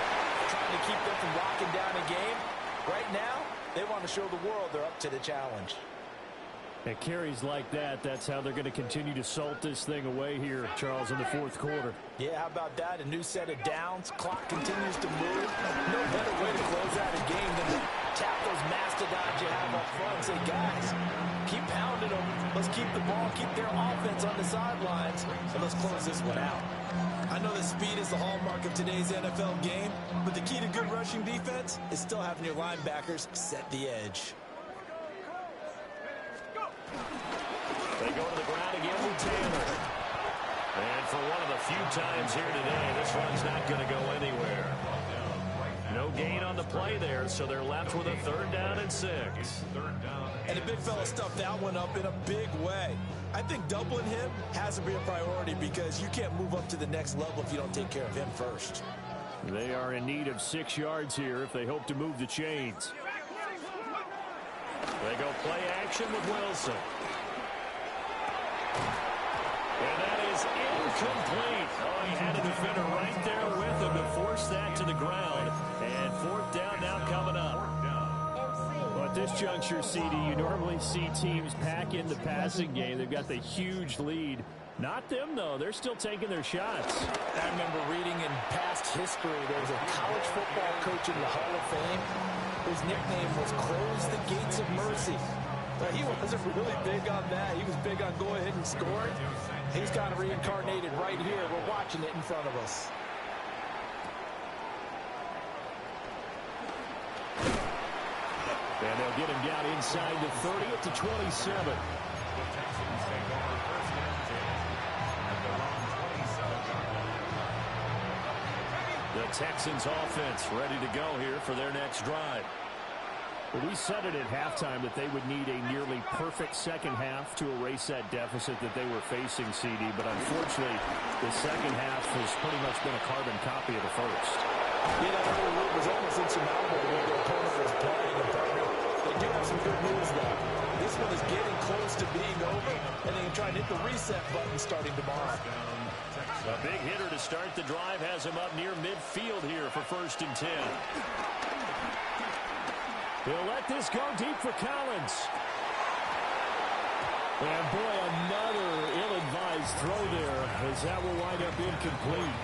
trying to keep them from locking down a game. Right now, they want to show the world they're up to the challenge. At carries like that, that's how they're going to continue to salt this thing away here, Charles, in the 4th quarter. Yeah, how about that? A new set of downs. Clock continues to move. No better way to close out a game than to tap those mastodons you have up front and say, guys, keep pounding them. Let's keep the ball, keep their offense on the sidelines, and let's close this one out. I know that speed is the hallmark of today's NFL game, but the key to good rushing defense is still having your linebackers set the edge. They go to the ground again with Taylor. And for one of the few times here today, this one's not going to go anywhere. No gain on the play there, so they're left with a 3rd down and 6. And the big fella stuffed that one up in a big way. I think doubling him has to be a priority because you can't move up to the next level if you don't take care of him first. They are in need of 6 yards here if they hope to move the chains. They go play action with Wilson. And that is incomplete. Oh, he had a defender right there with him to force that to the ground. And 4th down now coming up. Well, at this juncture, CD, you normally see teams pack in the passing game. They've got the huge lead. Not them, though. They're still taking their shots. I remember reading in past history, there was a college football coach in the Hall of Fame whose nickname was Close the Gates of Mercy. But he wasn't really big on that. He was big on go ahead and score it. He's kind of reincarnated right here. We're watching it in front of us. And they'll get him down inside the 30 at the 27. The Texans offense ready to go here for their next drive. Well, we said it at halftime that they would need a nearly perfect second half to erase that deficit that they were facing, CD. But unfortunately, the second half has pretty much been a carbon copy of the first. Yeah, that whole lead was almost insurmountable when the opponent was playing. They do have some good news, though. This one is getting close to being over, and they can try and hit the reset button starting tomorrow. A big hitter to start the drive has him up near midfield here for 1st and 10. He'll let this go deep for Collins. And boy, another ill-advised throw there, as that will wind up incomplete.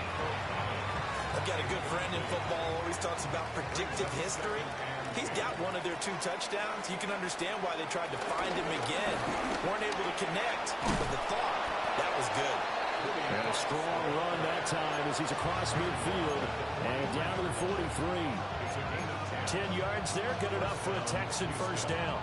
I've got a good friend in football who always talks about predictive history. He's got one of their 2 touchdowns. You can understand why they tried to find him again. Weren't able to connect, but the thought, that was good. And a strong run that time as he's across midfield and down to the 43. 10 yards there, good enough for a Texan first down.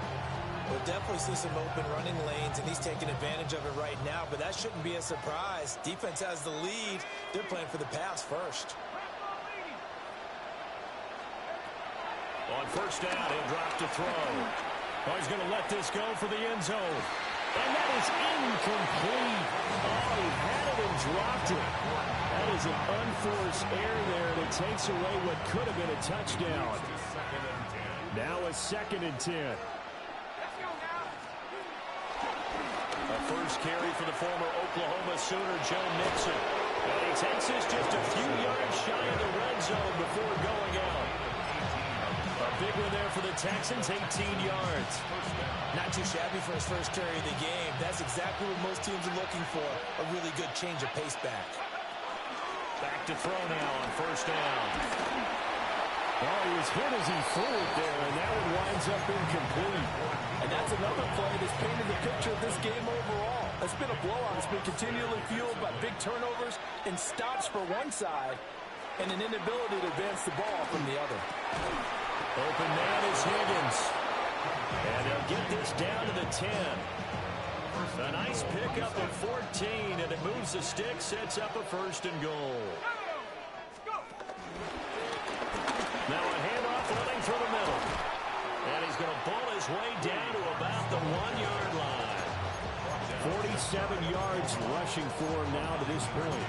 We'll definitely see some open running lanes, and he's taking advantage of it right now, but that shouldn't be a surprise. Defense has the lead. They're playing for the pass first. On first down, he'll drop to throw. Oh, he's going to let this go for the end zone. And that is incomplete. Oh, he had it and dropped it. That is an unforced error there, and it takes away what could have been a touchdown. Now a 2nd and 10. A first carry for the former Oklahoma Sooner, Joe Mixon. And he takes this just a few yards shy of the red zone before going out. A big one there for the Texans, 18 yards. Not too shabby for his first carry of the game. That's exactly what most teams are looking for, a really good change of pace back. Back to throw now on first down. Oh, he was hit as he threw it there, and that one winds up incomplete. And that's another play that's painted the picture of this game overall. It's been a blowout. It's been continually fueled by big turnovers and stops for one side and an inability to advance the ball from the other. Open man is Higgins. And they'll get this down to the 10. A nice pickup of 14, and it moves the stick, sets up a 1st and goal. Now a handoff running through the middle. And he's going to pull his way down to about the 1-yard line. 47 yards rushing for him now to this point.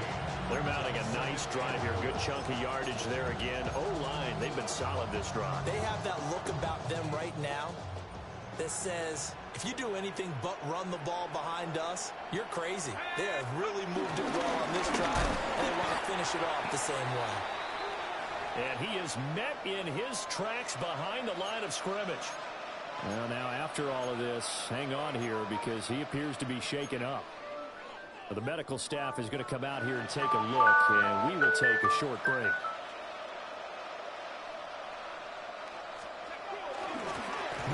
They're mounting a nice drive here. Good chunk of yardage there again. O-line, they've been solid this drive. They have that look about them right now that says, if you do anything but run the ball behind us, you're crazy. They have really moved it well on this drive, and they want to finish it off the same way. And he is met in his tracks behind the line of scrimmage. Well, now after all of this, hang on here because he appears to be shaken up. The medical staff is going to come out here and take a look, and we will take a short break.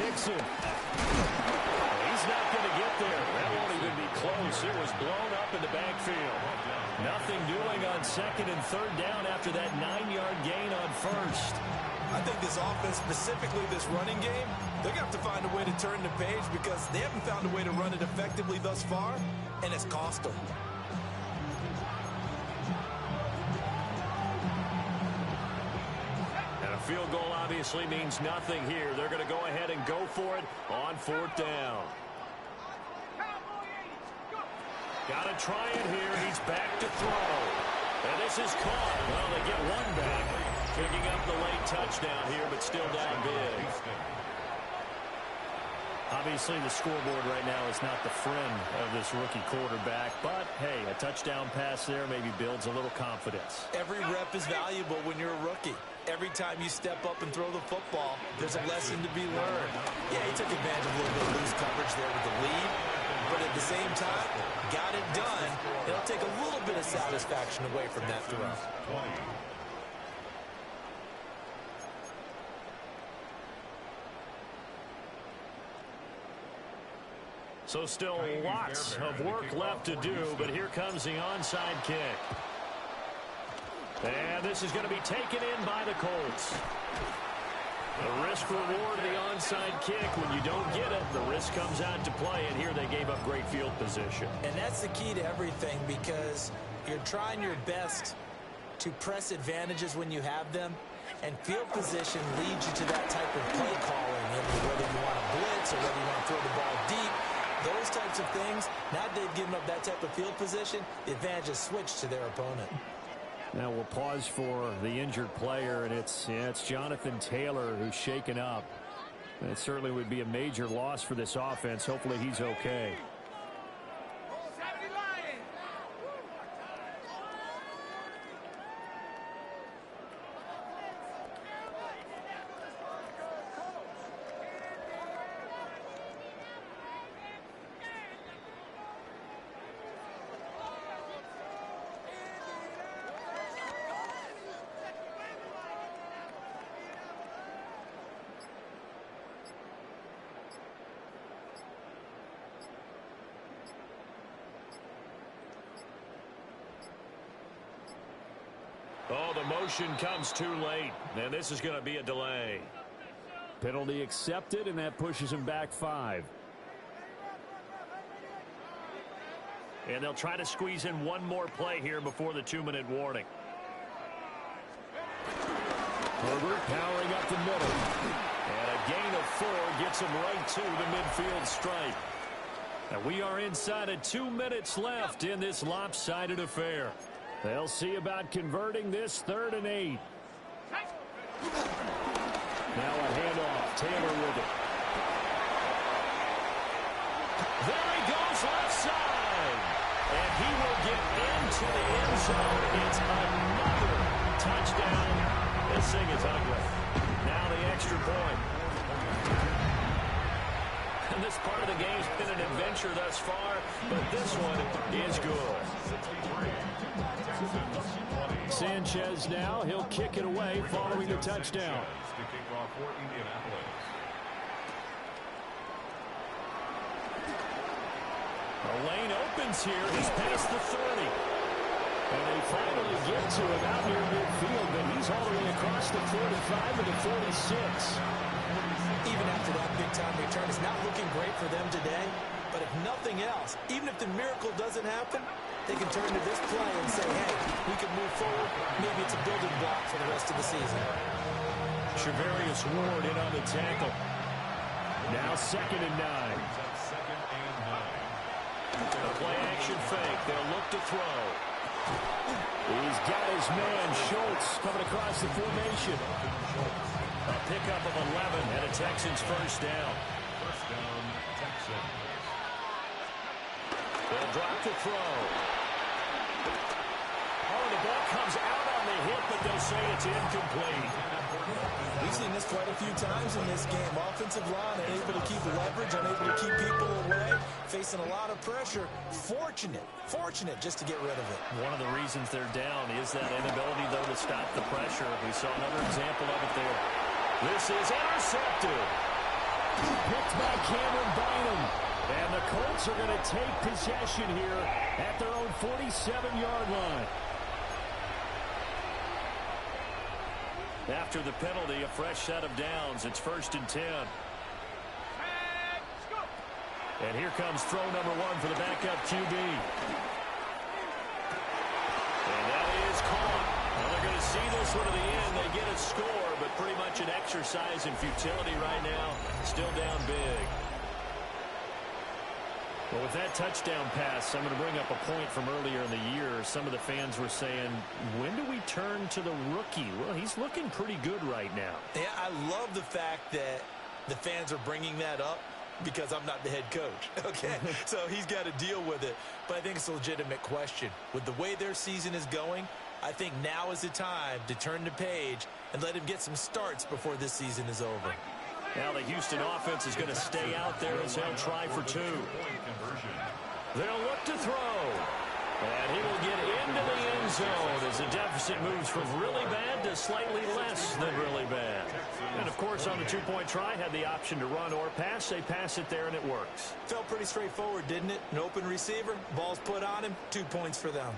Mixon. He's not going to get there. That won't even be close. It was blown up in the backfield. Nothing doing on 2nd and 3rd down after that 9-yard gain on 1st. I think this offense, specifically this running game, they're going to have to find a way to turn the page because they haven't found a way to run it effectively thus far, and it's cost them. And a field goal obviously means nothing here. They're going to go ahead and go for it on 4th down. Got to try it here. He's back to throw. And this is caught. Well, they get one back. Picking up the late touchdown here, but still down big. Obviously, the scoreboard right now is not the friend of this rookie quarterback. But, hey, a touchdown pass there maybe builds a little confidence. Every rep is valuable when you're a rookie. Every time you step up and throw the football, there's a lesson to be learned. Yeah, he took advantage of a little bit of loose coverage there with the lead. But at the same time, got it done. It'll take a little bit of satisfaction away from that throw. So still lots of work left to do, but here comes the onside kick. And this is going to be taken in by the Colts. The risk-reward of the onside kick, when you don't get it, the risk comes out to play, and here they gave up great field position. And that's the key to everything because you're trying your best to press advantages when you have them, and field position leads you to that type of play calling, whether you want to blitz or whether you want to throw the ball deep. Those types of things, now that they've given up that type of field position, the advantage is switched to their opponent. Now we'll pause for the injured player, and it's Jonathan Taylor who's shaken up. That certainly would be a major loss for this offense. Hopefully he's okay. Oh, the motion comes too late, and this is going to be a delay. Penalty accepted, and that pushes him back 5. And they'll try to squeeze in one more play here before the 2-minute warning. Herbert powering up the middle. And a gain of 4 gets him right to the midfield stripe. And we are inside of 2 minutes left in this lopsided affair. They'll see about converting this 3rd and 8. Now a handoff. Taylor with it. There he goes left side. And he will get into the end zone. It's another touchdown. This thing is ugly. Now the extra point. And this part of the game's been an adventure thus far, but this one is good. Sanchez now. He'll kick it away following the touchdown. To kick off for Indianapolis. The lane opens here. He's past the 30. And they finally get to him out near midfield, but he's all the way across the 45 to the 46. Even after that big-time return, it's not looking great for them today. But if nothing else, even if the miracle doesn't happen, they can turn to this play and say, hey, we can move forward. Maybe it's a building block for the rest of the season. Shavarius Ward in on the tackle. Now 2nd and 9. A play-action fake. They'll look to throw. He's got his man, Schultz, coming across the formation. A pickup of 11 and a Texans first down. First down, Texans. They'll drop to throw. Oh, the ball comes out on the hit, but they'll say it's incomplete. We've seen this quite a few times in this game. Offensive line unable to keep leverage, unable to keep people away, facing a lot of pressure. Fortunate just to get rid of it. One of the reasons they're down is that inability, though, to stop the pressure. We saw another example of it there. This is intercepted. Picked by Cameron Bynum. And the Colts are going to take possession here at their own 47-yard line. After the penalty, a fresh set of downs. It's 1st and 10. And here comes throw number 1 for the backup QB. And that is caught. Now they're going to see this one to the end. They get a score, but pretty much an exercise in futility right now. Still down big. Well, with that touchdown pass, I'm going to bring up a point from earlier in the year. Some of the fans were saying, when do we turn to the rookie? Well, he's looking pretty good right now. Yeah, I love the fact that the fans are bringing that up because I'm not the head coach, okay? So he's got to deal with it. But I think it's a legitimate question. With the way their season is going, I think now is the time to turn the page and let him get some starts before this season is over. Now the Houston offense is going to stay out there as they'll try for 2. They'll look to throw. And he will get into the end zone as the deficit moves from really bad to slightly less than really bad. And, of course, on the 2-point try, had the option to run or pass. They pass it there, and it works. Felt pretty straightforward, didn't it? An open receiver, ball's put on him, 2 points for them.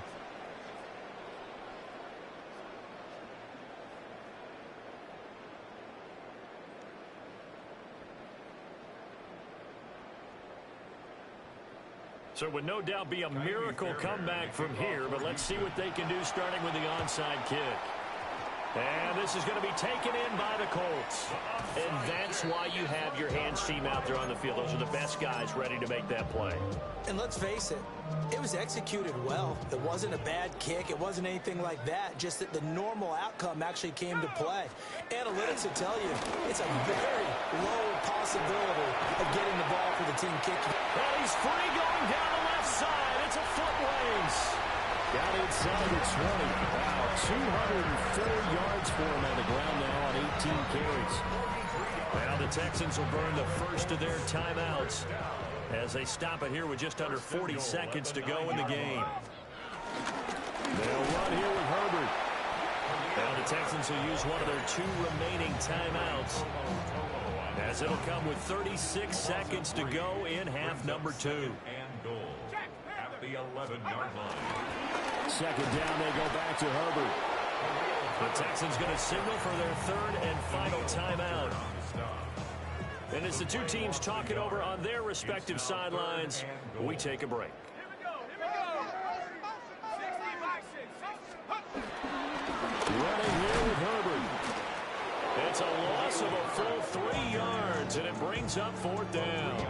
So it would no doubt be a miracle comeback from here, but let's see what they can do starting with the onside kick. And this is going to be taken in by the Colts. And that's why you have your hands team out there on the field. Those are the best guys ready to make that play. And let's face it, it was executed well. It wasn't a bad kick. It wasn't anything like that. Just that the normal outcome actually came to play. Analytics will tell you it's a very low possibility of getting the ball for the team kicking. And he's free going down the left side. It's a foot race. Got inside the 20. Wow, 204 yards for him on the ground now on 18 carries. Now the Texans will burn the first of their timeouts as they stop it here with just under 40 seconds to go in the game. They'll run here with Herbert. Now the Texans will use one of their 2 remaining timeouts as it'll come with 36 seconds to go in half number 2. And goal at the 11-yard line. 2nd down, they go back to Herbert. The Texans going to signal for their third and final timeout. And as the two teams talk it over on their respective sidelines, we take a break. Running here with Herbert. It's a loss of a full 3 yards, and it brings up 4th down.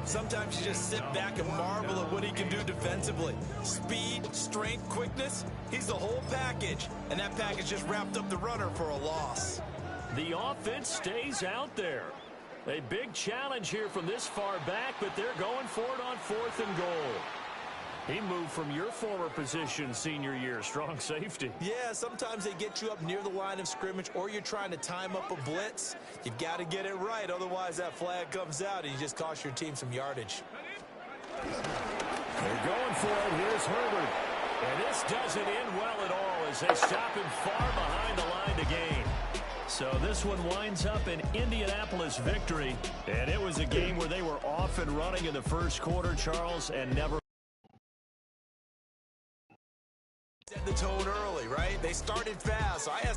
Sometimes you just sit back and marvel at what he can do defensively. Speed, strength, quickness, he's the whole package. And that package just wrapped up the runner for a loss. The offense stays out there. A big challenge here from this far back, but they're going for it on 4th and goal. He moved from your former position senior year, strong safety. Yeah, sometimes they get you up near the line of scrimmage, or you're trying to time up a blitz. You've got to get it right, otherwise that flag comes out and you just cost your team some yardage. They're going for it. Here's Herbert. And this doesn't end well at all as they stop him far behind the line to gain. So this one winds up an Indianapolis victory. And it was a game where they were off and running in the first quarter, Charles, and never Set the tone early, right? They started fast, so I asked